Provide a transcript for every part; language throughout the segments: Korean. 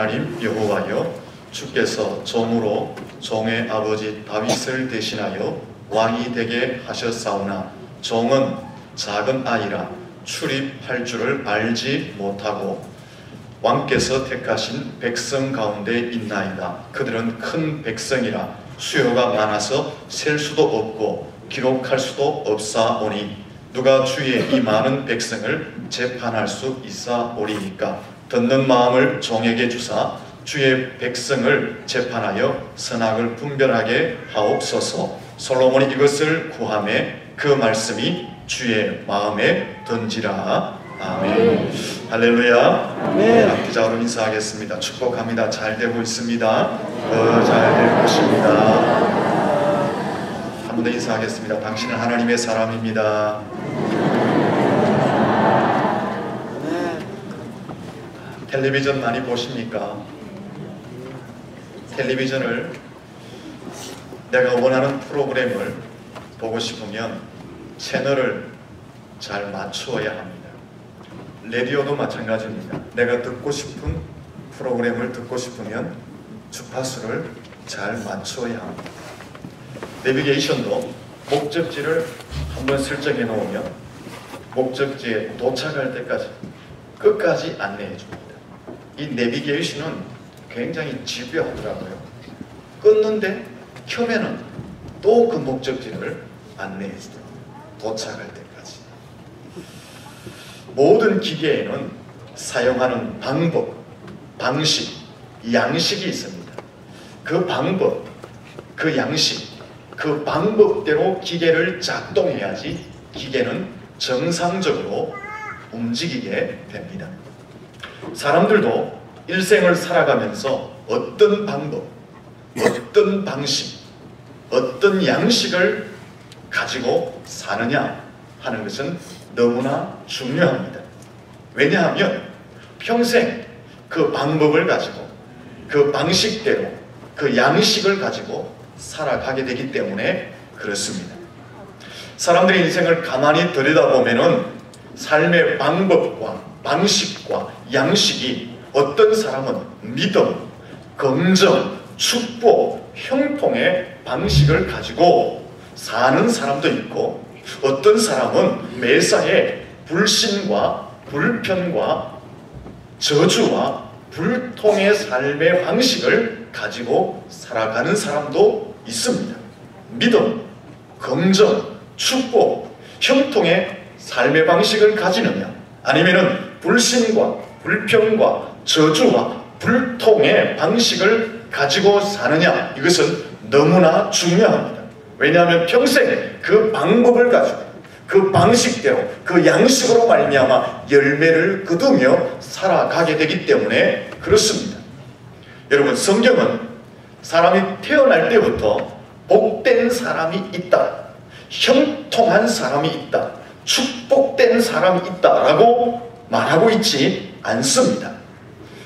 하나님 여호와여, 주께서 종으로 종의 아버지 다윗을 대신하여 왕이 되게 하셨사오나 종은 작은 아이라 출입할 줄을 알지 못하고 왕께서 택하신 백성 가운데 있나이다. 그들은 큰 백성이라 수요가 많아서 셀 수도 없고 기록할 수도 없사오니 누가 주의 이 많은 백성을 재판할 수 있사오리이까. 듣는 마음을 종에게 주사 주의 백성을 재판하여 선악을 분별하게 하옵소서. 솔로몬이 이것을 구하매 그 말씀이 주의 마음에 든지라. 아멘. 할렐루야. 아멘. 악기자로 인사하겠습니다. 축복합니다. 잘 되고 있습니다. 더 잘 될 것입니다. 한 번 더 인사하겠습니다. 당신은 하나님의 사람입니다. 텔레비전 많이 보십니까? 텔레비전을 내가 원하는 프로그램을 보고 싶으면 채널을 잘 맞추어야 합니다. 라디오도 마찬가지입니다. 내가 듣고 싶은 프로그램을 듣고 싶으면 주파수를 잘 맞추어야 합니다. 내비게이션도 목적지를 한번 설정해 놓으면 목적지에 도착할 때까지 끝까지 안내해 줍니다. 이 내비게이션은 굉장히 집요하더라고요. 끊는데 켜면은 또 그 목적지를 안내해 줍니다. 도착할 때까지. 모든 기계에는 사용하는 방법, 방식, 양식이 있습니다. 그 방법, 그 양식, 그 방법대로 기계를 작동해야지 기계는 정상적으로 움직이게 됩니다. 사람들도 일생을 살아가면서 어떤 방법, 어떤 방식, 어떤 양식을 가지고 사느냐 하는 것은 너무나 중요합니다. 왜냐하면 평생 그 방법을 가지고 그 방식대로 그 양식을 가지고 살아가게 되기 때문에 그렇습니다. 사람들의 인생을 가만히 들여다보면은 삶의 방법과 방식과 양식이 어떤 사람은 믿음, 긍정, 축복, 형통의 방식을 가지고 사는 사람도 있고 어떤 사람은 매사에 불신과 불편과 저주와 불통의 삶의 방식을 가지고 살아가는 사람도 있습니다. 믿음, 긍정, 축복, 형통의 삶의 방식을 가지느냐 아니면은 불신과 불평과 저주와 불통의 방식을 가지고 사느냐 이것은 너무나 중요합니다. 왜냐하면 평생 그 방법을 가지고 그 방식대로 그 양식으로 말미암아 열매를 거두며 살아가게 되기 때문에 그렇습니다. 여러분 성경은 사람이 태어날 때부터 복된 사람이 있다, 형통한 사람이 있다, 축복된 사람이 있다라고 말하고 있지 않습니다.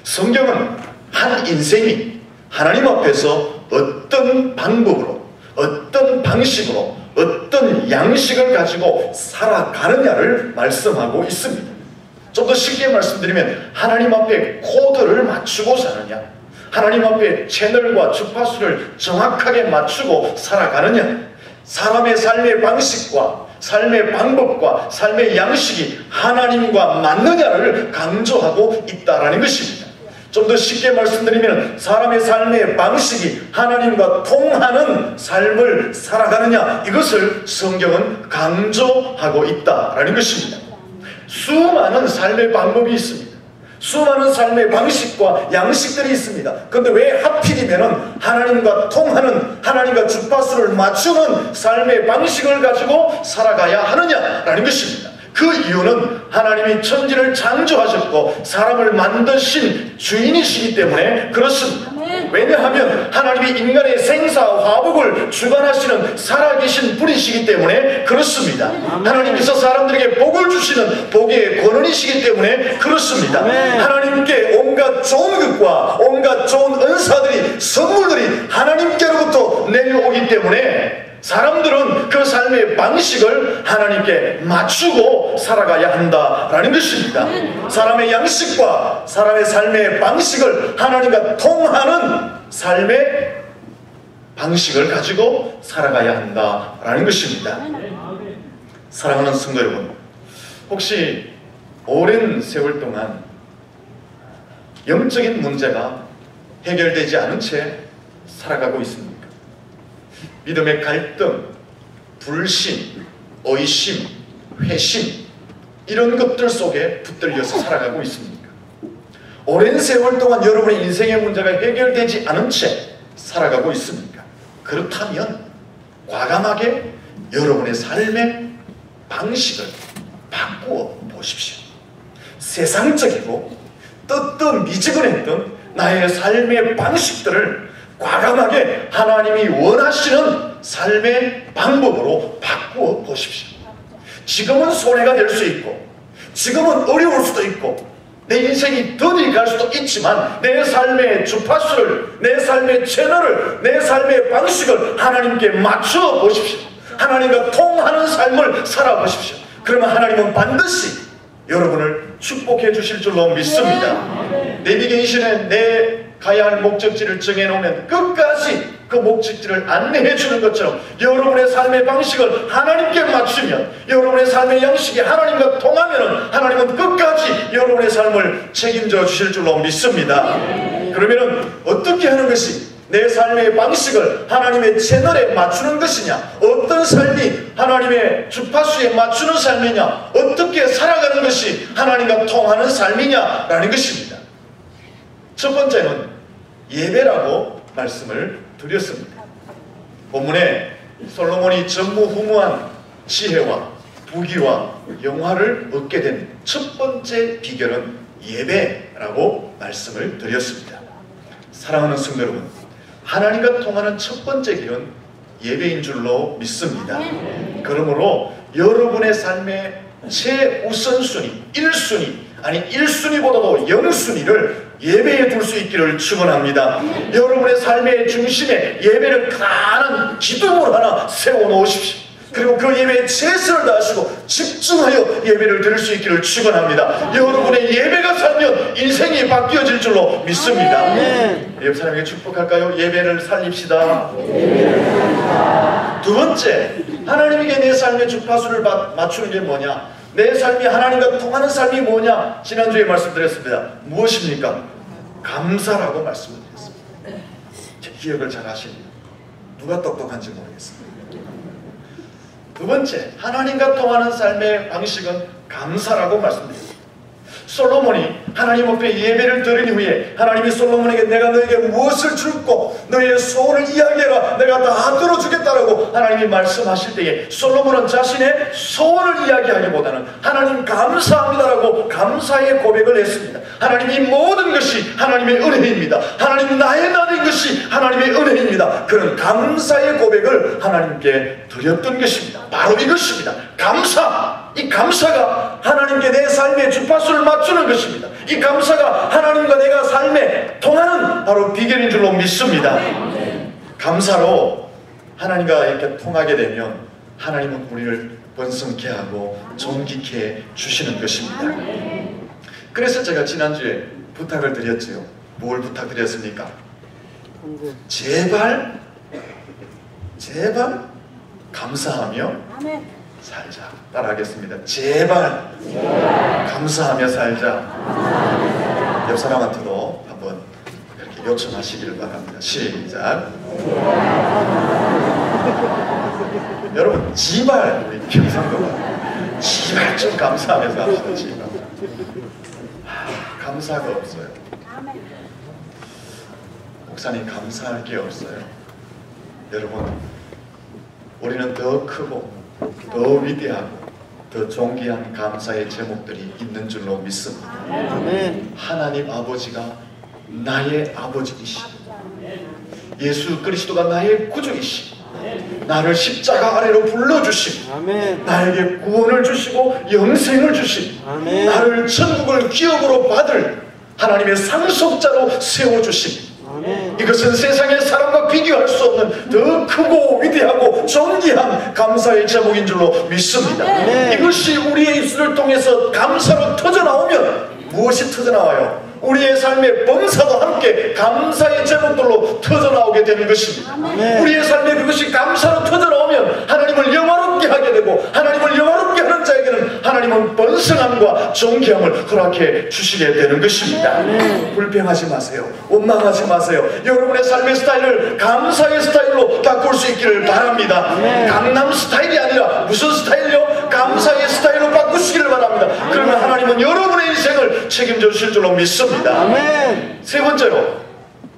성경은 한 인생이 하나님 앞에서 어떤 방법으로 어떤 방식으로 어떤 양식을 가지고 살아가느냐를 말씀하고 있습니다. 좀 더 쉽게 말씀드리면 하나님 앞에 코드를 맞추고 사느냐 하나님 앞에 채널과 주파수를 정확하게 맞추고 살아가느냐 사람의 삶의 방식과 삶의 방법과 삶의 양식이 하나님과 맞느냐를 강조하고 있다는 것입니다. 좀 더 쉽게 말씀드리면 사람의 삶의 방식이 하나님과 통하는 삶을 살아가느냐 이것을 성경은 강조하고 있다는 것입니다. 수많은 삶의 방법이 있습니다. 수많은 삶의 방식과 양식들이 있습니다. 그런데 왜 하필이면 하나님과 통하는 하나님과 주파수를 맞추는 삶의 방식을 가지고 살아가야 하느냐라는 것입니다. 그 이유는 하나님이 천지를 창조하셨고 사람을 만드신 주인이시기 때문에 그렇습니다. 왜냐하면 하나님이 인간의 생사화복을 주관하시는 살아계신 분이시기 때문에 그렇습니다. 하나님께서 사람들에게 복을 주시는 복의 권원이시기 때문에 그렇습니다. 하나님께 온갖 좋은 것과 온갖 좋은 은사들이 선물들이 하나님께로부터 내려오기 때문에 사람들은 그 삶의 방식을 하나님께 맞추고 살아가야 한다라는 것입니다. 사람의 양식과 사람의 삶의 방식을 하나님과 통하는 삶의 방식을 가지고 살아가야 한다라는 것입니다. 사랑하는 성도 여러분, 혹시 오랜 세월 동안 영적인 문제가 해결되지 않은 채 살아가고 있습니까? 믿음의 갈등, 불신, 의심, 회심 이런 것들 속에 붙들려서 살아가고 있습니까? 오랜 세월 동안 여러분의 인생의 문제가 해결되지 않은 채 살아가고 있습니까? 그렇다면 과감하게 여러분의 삶의 방식을 바꾸어 보십시오. 세상적이고 뜨뜻미지근했던 나의 삶의 방식들을 과감하게 하나님이 원하시는 삶의 방법으로 바꾸어 보십시오. 지금은 손해가 될 수 있고 지금은 어려울 수도 있고 내 인생이 더디 갈 수도 있지만 내 삶의 주파수를, 내 삶의 채널을, 내 삶의 방식을 하나님께 맞추어 보십시오. 하나님과 통하는 삶을 살아보십시오. 그러면 하나님은 반드시 여러분을 축복해 주실 줄로 믿습니다. 내비게이션에 내 가야 할 목적지를 정해놓으면 끝까지 그 목적지를 안내해 주는 것처럼 여러분의 삶의 방식을 하나님께 맞추면, 여러분의 삶의 양식이 하나님과 통하면 하나님은 끝까지 여러분의 삶을 책임져 주실 줄로 믿습니다. 그러면 어떻게 하는 것이 내 삶의 방식을 하나님의 채널에 맞추는 것이냐, 어떤 삶이 하나님의 주파수에 맞추는 삶이냐, 어떻게 살아가는 것이 하나님과 통하는 삶이냐라는 것입니다. 첫 번째는 예배라고 말씀을 드렸습니다. 본문에 솔로몬이 전무후무한 지혜와 부귀와 영화를 얻게 된 첫 번째 비결은 예배라고 말씀을 드렸습니다. 사랑하는 성도 여러분, 하나님과 통하는 첫 번째 길은 예배인 줄로 믿습니다. 그러므로 여러분의 삶의 최우선순위, 1순위, 아니 1순위보다도 0순위를 예배에 둘 수 있기를 축원합니다. 여러분의 삶의 중심에 예배를 가난한 기둥을 하나 세워놓으십시오. 그리고 그 예배에 최선을 다하시고 집중하여 예배를 드릴 수 있기를 축원합니다. 여러분의 예배가 살면 인생이 바뀌어질 줄로 믿습니다. 옆 사람에게 축복할까요? 예배를 살립시다. 두 번째, 하나님에게 내 삶의 주파수를 맞추는 게 뭐냐? 내 삶이 하나님과 통하는 삶이 뭐냐? 지난주에 말씀드렸습니다. 무엇입니까? 감사라고 말씀을 드렸습니다. 제 기억을 잘 하십니다. 누가 똑똑한지 모르겠습니다. 두 번째, 하나님과 통하는 삶의 방식은 감사라고 말씀드렸습니다. 솔로몬이 하나님 앞에 예배를 드린 후에 하나님이 솔로몬에게 내가 너에게 무엇을 줄고 너의 소원을 이야기해라, 내가 다 들어주겠다라고 하나님이 말씀하실 때에 솔로몬은 자신의 소원을 이야기하기보다는 하나님 감사합니다라고 감사의 고백을 했습니다. 하나님 이 모든 것이 하나님의 은혜입니다. 하나님 나의 나된 것이 하나님의 은혜입니다. 그런 감사의 고백을 하나님께 드렸던 것입니다. 바로 이것입니다. 감사! 이 감사가 하나님께 내 삶의 주파수를 맞추는 것입니다. 이 감사가 하나님과 내가 삶에 통하는 바로 비결인 줄로 믿습니다. 감사로 하나님과 이렇게 통하게 되면 하나님은 우리를 번성케 하고 존귀케 해 주시는 것입니다. 그래서 제가 지난주에 부탁을 드렸지요. 뭘 부탁드렸습니까? 제발 감사하며 살자. 따라하겠습니다. 제발 감사하며 살자. 옆 사람한테도 한번 그렇게 요청하시기를 바랍니다. 시작. 여러분, 제발 우리 평상도가 제발 좀 감사하며 삽시다. 제발. 감사가 없어요. 목사님, 감사할 게 없어요. 여러분, 우리는 더 크고 더 위대하고 더 존귀한 감사의 제목들이 있는 줄로 믿습니다. 하나님 아버지가 나의 아버지이시고 예수 그리스도가 나의 구주이시고 나를 십자가 아래로 불러주시고 나에게 구원을 주시고 영생을 주시고 나를 천국을 기업으로 받을 하나님의 상속자로 세워주시고 이것은 세상의 사람과 비교할 수 없는 더 크고 위대하고 존귀한 감사의 제목인 줄로 믿습니다. 이것이 우리의 입술을 통해서 감사로 터져나오면 무엇이 터져나와요? 우리의 삶의 범사도 함께 감사의 제목들로 터져나오게 되는 것입니다. 우리의 삶에 그것이 감사로 터져나오면 하나님을 영화롭게 하게 되고, 하나님을 영화롭게 하는 자에게는 하나님은 번성함과 존귀함을 허락해 주시게 되는 것입니다. 불평하지 마세요. 원망하지 마세요. 여러분의 삶의 스타일을 감사의 스타일로 바꿀 수 있기를 바랍니다. 강남 스타일이 아니라 무슨 스타일요? 감사의 스타일로 바꾸시기를 바랍니다. 그러면 하나님은 여러분의 인생을 책임져 주실 줄로 믿습니다. 세 번째로,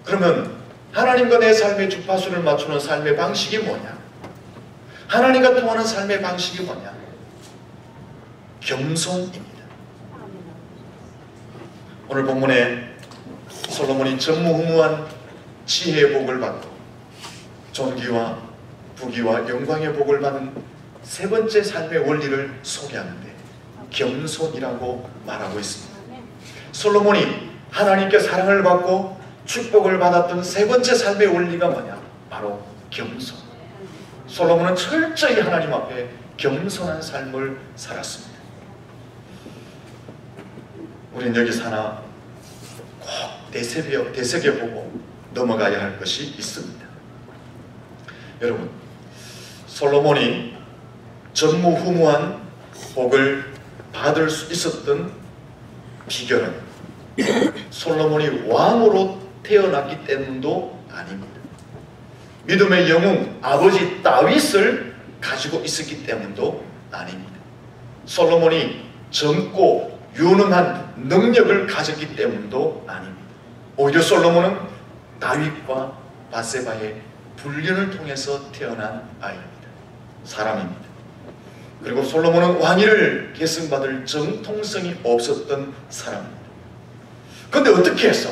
그러면 하나님과 내 삶의 주파수를 맞추는 삶의 방식이 뭐냐? 하나님과 통하는 삶의 방식이 뭐냐? 겸손입니다. 오늘 본문에 솔로몬이 전무후무한 지혜의 복을 받고 존귀와 부귀와 영광의 복을 받은 세 번째 삶의 원리를 소개하는데 겸손이라고 말하고 있습니다. 솔로몬이 하나님께 사랑을 받고 축복을 받았던 세 번째 삶의 원리가 뭐냐? 바로 겸손. 솔로몬은 철저히 하나님 앞에 겸손한 삶을 살았습니다. 우리는 여기서 하나 꼭 되새겨보고 넘어가야 할 것이 있습니다. 여러분, 솔로몬이 전무후무한 복을 받을 수 있었던 비결은 솔로몬이 왕으로 태어났기 때문도 아닙니다. 믿음의 영웅 아버지 다윗을 가지고 있었기 때문도 아닙니다. 솔로몬이 젊고 유능한 능력을 가졌기 때문도 아닙니다. 오히려 솔로몬은 다윗과 바세바의 불륜을 통해서 태어난 아이입니다. 사람입니다. 그리고 솔로몬은 왕위를 계승받을 정통성이 없었던 사람입니다. 그런데 어떻게 해서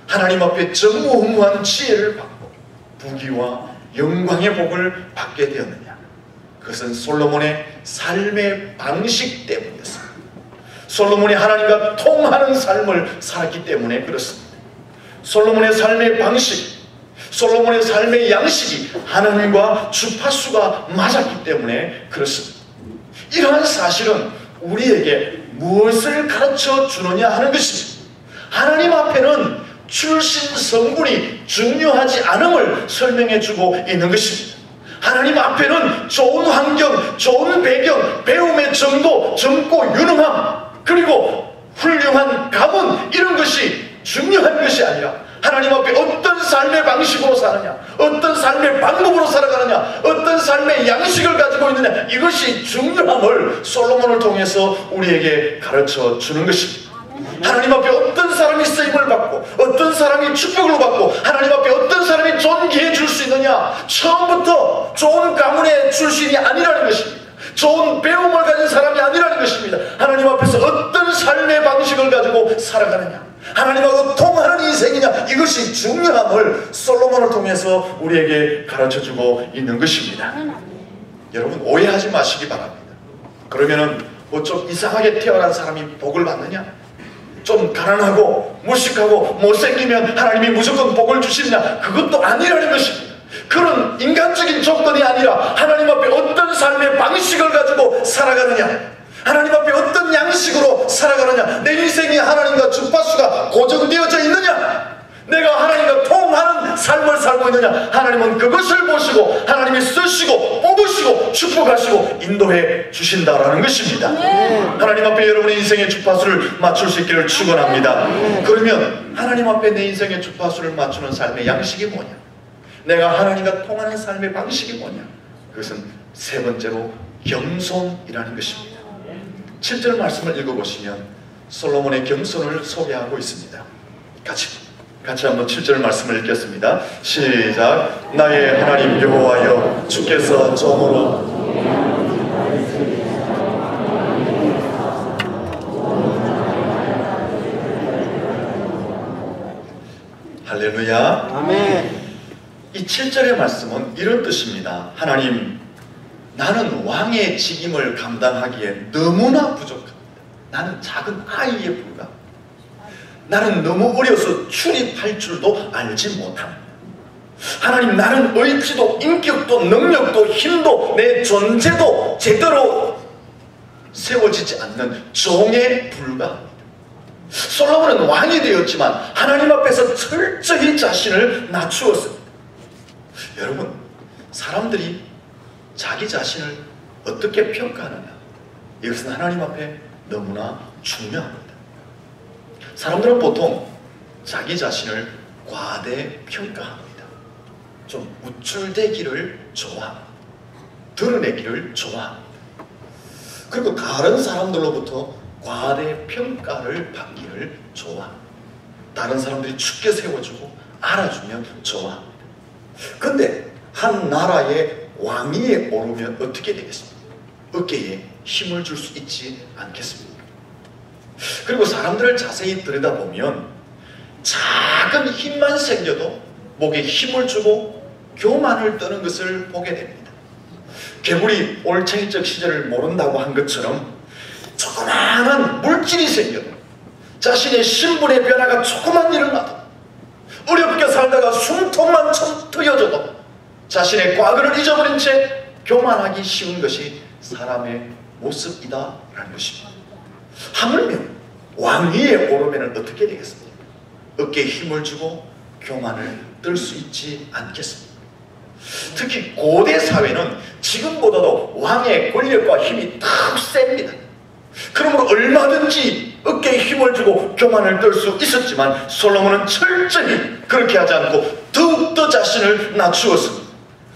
하나님 앞에 전무후무한 지혜를 받고 부귀와 영광의 복을 받게 되었느냐? 그것은 솔로몬의 삶의 방식 때문이었습니다. 솔로몬이 하나님과 통하는 삶을 살았기 때문에 그렇습니다. 솔로몬의 삶의 방식, 솔로몬의 삶의 양식이 하나님과 주파수가 맞았기 때문에 그렇습니다. 이러한 사실은 우리에게 무엇을 가르쳐 주느냐 하는 것입니다. 하나님 앞에는 출신 성분이 중요하지 않음을 설명해 주고 있는 것입니다. 하나님 앞에는 좋은 환경, 좋은 배경, 배움의 정도, 젊고 유능함, 그리고 훌륭한 가문, 이런 것이 중요한 것이 아니라 하나님 앞에 어떤 삶의 방식으로 사느냐, 어떤 삶의 방법으로 살아가느냐, 어떤 삶의 양식을 가지고 있느냐, 이것이 중요함을 솔로몬을 통해서 우리에게 가르쳐 주는 것입니다. 하나님 앞에 어떤 사람이 쓰임을 받고 어떤 사람이 축복을 받고 하나님 앞에 어떤 사람이 존귀해 줄 수 있느냐, 처음부터 좋은 가문의 출신이 아니라는 것입니다. 좋은 배움을 가진 사람이 아니라는 것입니다. 하나님 앞에서 어떤 삶의 방식을 가지고 살아가느냐, 하나님하고 통하는 인생이냐, 이것이 중요함을 솔로몬을 통해서 우리에게 가르쳐주고 있는 것입니다. 여러분, 오해하지 마시기 바랍니다. 그러면은 뭐 좀 이상하게 태어난 사람이 복을 받느냐, 좀 가난하고 무식하고 못생기면 하나님이 무조건 복을 주시느냐, 그것도 아니라는 것입니다. 그런 인간적인 조건이 아니라 하나님 앞에 어떤 삶의 방식을 가지고 살아가느냐, 하나님 앞에 어떤 양식으로 살아가느냐, 내 인생이 하나님과 주파수가 고정되어져 있느냐, 내가 하나님과 통하는 삶을 살고 있느냐, 하나님은 그것을 보시고 하나님이 쓰시고 뽑으시고 축복하시고 인도해 주신다라는 것입니다. 하나님 앞에 여러분의 인생의 주파수를 맞출 수 있기를 축원합니다. 그러면 하나님 앞에 내 인생의 주파수를 맞추는 삶의 양식이 뭐냐, 내가 하나님과 통하는 삶의 방식이 뭐냐, 그것은 세 번째로 겸손이라는 것입니다. 7절 말씀을 읽어보시면 솔로몬의 겸손을 소개하고 있습니다. 같이 한번 7절 말씀을 읽겠습니다. 시작. 나의 하나님 여호와여, 주께서 종으로 할렐루야. 아멘. 이 7절의 말씀은 이런 뜻입니다. 하나님, 나는 왕의 직임을 감당하기에 너무나 부족합니다. 나는 작은 아이에 불과합니다. 나는 너무 어려서 출입할 줄도 알지 못합니다. 하나님, 나는 의지도 인격도 능력도 힘도 내 존재도 제대로 세워지지 않는 종에 불과합니다. 솔로몬은 왕이 되었지만 하나님 앞에서 철저히 자신을 낮추었습니다. 여러분, 사람들이 자기 자신을 어떻게 평가하느냐, 이것은 하나님 앞에 너무나 중요합니다. 사람들은 보통 자기 자신을 과대평가합니다. 좀 우쭐대기를 좋아합니다. 드러내기를 좋아합니다. 그리고 다른 사람들로부터 과대평가를 받기를 좋아합니다. 다른 사람들이 죽게 세워주고 알아주면 좋아합니다. 그런데 한 나라의 왕위에 오르면 어떻게 되겠습니까? 어깨에 힘을 줄 수 있지 않겠습니까? 그리고 사람들을 자세히 들여다보면 작은 힘만 생겨도 목에 힘을 주고 교만을 떠는 것을 보게 됩니다. 개구리 올챙이적 시절을 모른다고 한 것처럼 조그마한 물질이 생겨도, 자신의 신분의 변화가 조그만 일어나도, 어렵게 살다가 숨통만 트여져도 자신의 과거를 잊어버린 채 교만하기 쉬운 것이 사람의 모습이다라는 것입니다. 하물며 왕위에 오르면 어떻게 되겠습니까? 어깨에 힘을 주고 교만을 떨 수 있지 않겠습니까? 특히 고대 사회는 지금보다도 왕의 권력과 힘이 더 셉니다. 그러므로 얼마든지 어깨에 힘을 주고 교만을 떨 수 있었지만 솔로몬은 철저히 그렇게 하지 않고 더욱더 자신을 낮추었습니다.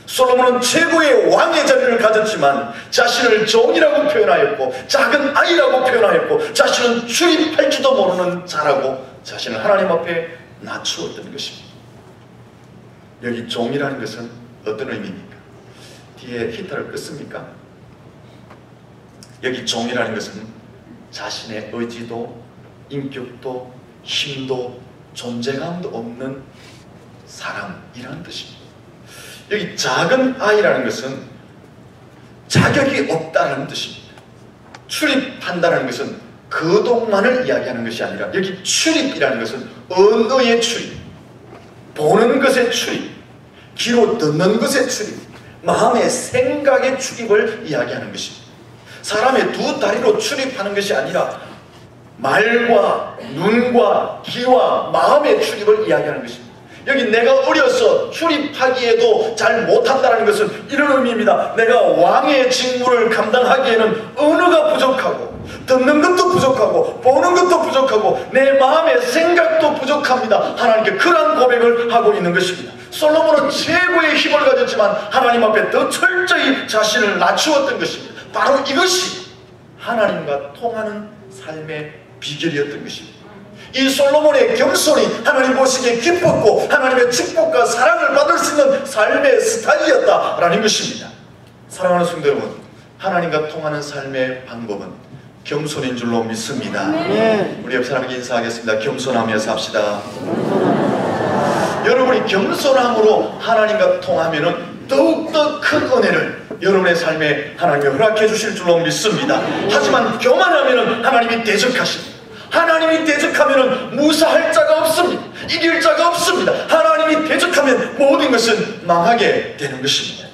솔로몬은 최고의 왕의 자리를 가졌지만 자신을 종이라고 표현하였고 작은 아이라고 표현하였고 자신은 출입할 줄도 모르는 자라고 자신을 하나님 앞에 낮추었던 것입니다. 여기 종이라는 것은 어떤 의미입니까? 뒤에 히터를 껐습니까? 여기 종이라는 것은 자신의 의지도 인격도 힘도 존재감도 없는 사람이라는 뜻입니다. 여기 작은 아이라는 것은 자격이 없다는 뜻입니다. 출입한다는 것은 거동만을 이야기하는 것이 아니라 여기 출입이라는 것은 언어의 출입, 보는 것의 출입, 귀로 듣는 것의 출입, 마음의 생각의 출입을 이야기하는 것입니다. 사람의 두 다리로 출입하는 것이 아니라 말과 눈과 귀와 마음의 출입을 이야기하는 것입니다. 여기 내가 어려서 출입하기에도 잘 못한다는 것은 이런 의미입니다. 내가 왕의 직무를 감당하기에는 언어가 부족하고 듣는 것도 부족하고 보는 것도 부족하고 내 마음의 생각도 부족합니다. 하나님께 그런 고백을 하고 있는 것입니다. 솔로몬은 최고의 힘을 가졌지만 하나님 앞에 더 철저히 자신을 낮추었던 것입니다. 바로 이것이 하나님과 통하는 삶의 비결이었던 것입니다. 이 솔로몬의 겸손이 하나님 보시기에 기뻤고 하나님의 축복과 사랑을 받을 수 있는 삶의 스타일이었다라는 것입니다. 사랑하는 성도 여러분, 하나님과 통하는 삶의 방법은 겸손인 줄로 믿습니다. 우리 옆 사람에게 인사하겠습니다. 겸손하며 삽시다. 여러분이 겸손함으로 하나님과 통하면 더욱더 큰 은혜를 여러분의 삶에 하나님이 허락해 주실 줄로 믿습니다. 하지만 교만하면 하나님이 대적하십니다. 하나님이 대적하면 무사할 자가 없습니다. 이길 자가 없습니다. 하나님이 대적하면 모든 것은 망하게 되는 것입니다.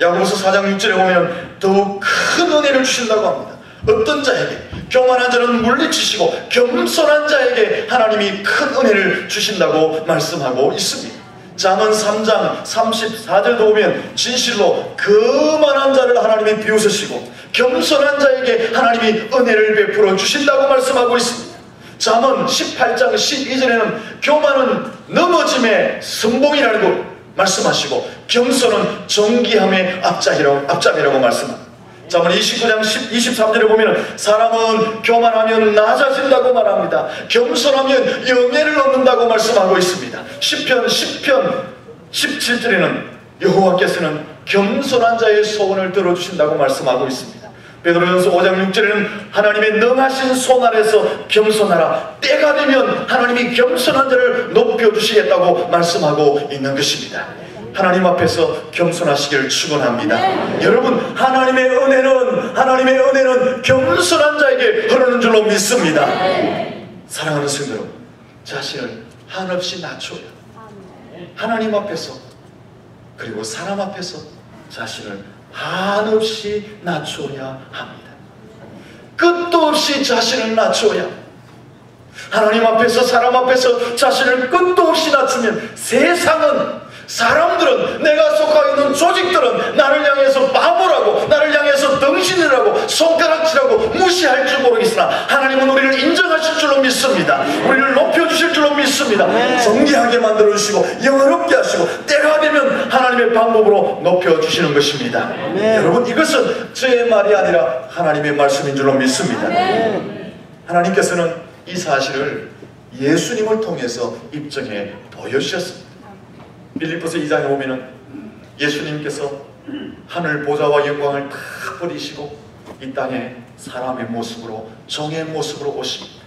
야고보서 4장 6절에 보면 더욱 큰 은혜를 주신다고 합니다. 어떤 자에게? 교만한 자는 물리치시고 겸손한 자에게 하나님이 큰 은혜를 주신다고 말씀하고 있습니다. 잠언 3장 34절도 보면 진실로 거만한 자를 하나님이 비웃으시고 겸손한 자에게 하나님이 은혜를 베풀어 주신다고 말씀하고 있습니다. 잠언 18장 12절에는 교만은 넘어짐의 선봉이라고 말씀하시고 겸손은 존귀함의 앞장이라고 말씀합니다. 잠언 29장 23절에 보면 사람은 교만하면 낮아진다고 말합니다. 겸손하면 영예를 얻는다고 말씀하고 있습니다. 시편 17절에는 여호와께서는 겸손한 자의 소원을 들어주신다고 말씀하고 있습니다. 베드로전서 5장 6절에는 하나님의 능하신 손 아래서 겸손하라. 때가 되면 하나님이 겸손한 자를 높여주시겠다고 말씀하고 있는 것입니다. 하나님 앞에서 겸손하시기를 축원합니다. 여러분, 하나님의 은혜는 겸손한 자에게 흐르는 줄로 믿습니다. 사랑하는 성도 여러분, 자신을 한없이 낮춰야 하나님 앞에서 그리고 사람 앞에서 자신을 한없이 낮춰야 합니다. 끝도 없이 자신을 낮춰야, 하나님 앞에서 사람 앞에서 자신을 끝도 없이 낮추면 세상은, 사람들은, 내가 속하고 있는 조직들은 나를 향해서 바보라고, 나를 향해서 덩신이라고, 손가락질하고 무시할 줄 모르겠으나 하나님은 우리를 인정하실 줄로 믿습니다. 우리를 높여주실 줄로 믿습니다. 존귀하게 만들어주시고 영화롭게 하시고 때가 되면 하나님의 방법으로 높여주시는 것입니다. 여러분, 이것은 저의 말이 아니라 하나님의 말씀인 줄로 믿습니다. 하나님께서는 이 사실을 예수님을 통해서 입증해 보여주셨습니다. 빌립보서 2장에 보면은 예수님께서 하늘 보좌와 영광을 다 버리시고 이 땅에 사람의 모습으로, 종의 모습으로 오십니다.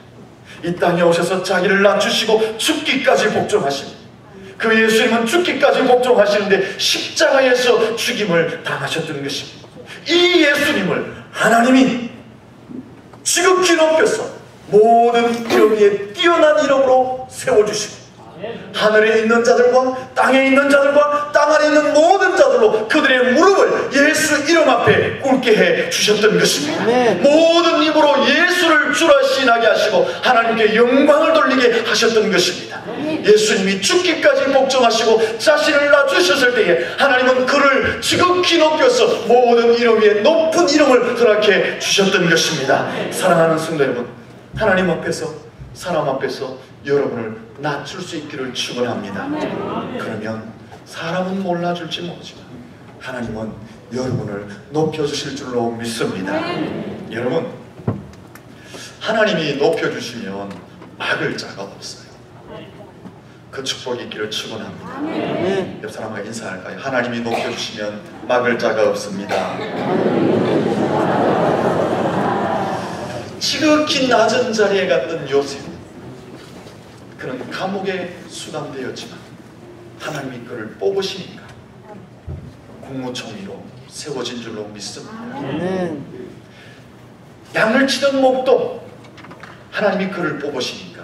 이 땅에 오셔서 자기를 낮추시고 죽기까지 복종하십니다. 그 예수님은 죽기까지 복종하시는데 십자가에서 죽임을 당하셨던 것입니다. 이 예수님을 하나님이 지극히 높여서 모든 이름 위에 뛰어난 이름으로 세워주시고 하늘에 있는 자들과 땅에 있는 자들과 땅 안에 있는 모든 자들로 그들의 무릎을 예수 이름 앞에 꿇게 해 주셨던 것입니다. 모든 입으로 예수를 주라 시인하게 하시고 하나님께 영광을 돌리게 하셨던 것입니다. 예수님이 죽기까지 복종하시고 자신을 낮추셨을 때에 하나님은 그를 지극히 높여서 모든 이름 위에 높은 이름을 허락해 주셨던 것입니다. 사랑하는 성도 여러분, 하나님 앞에서 사람 앞에서 여러분을 낮출 수 있기를 축원합니다. 그러면 사람은 몰라줄지 모르지만 하나님은 여러분을 높여주실 줄로 믿습니다. 여러분, 하나님이 높여주시면 막을 자가 없어요. 그 축복이 있기를 축원합니다. 옆 사람과 인사할까요? 하나님이 높여주시면 막을 자가 없습니다. 지극히 낮은 자리에 갔던 요셉, 그는 감옥에 수감되었지만 하나님이 그를 뽑으시니까 국무총리로 세워진 줄로 믿습니다. 양을 치던 목도 하나님이 그를 뽑으시니까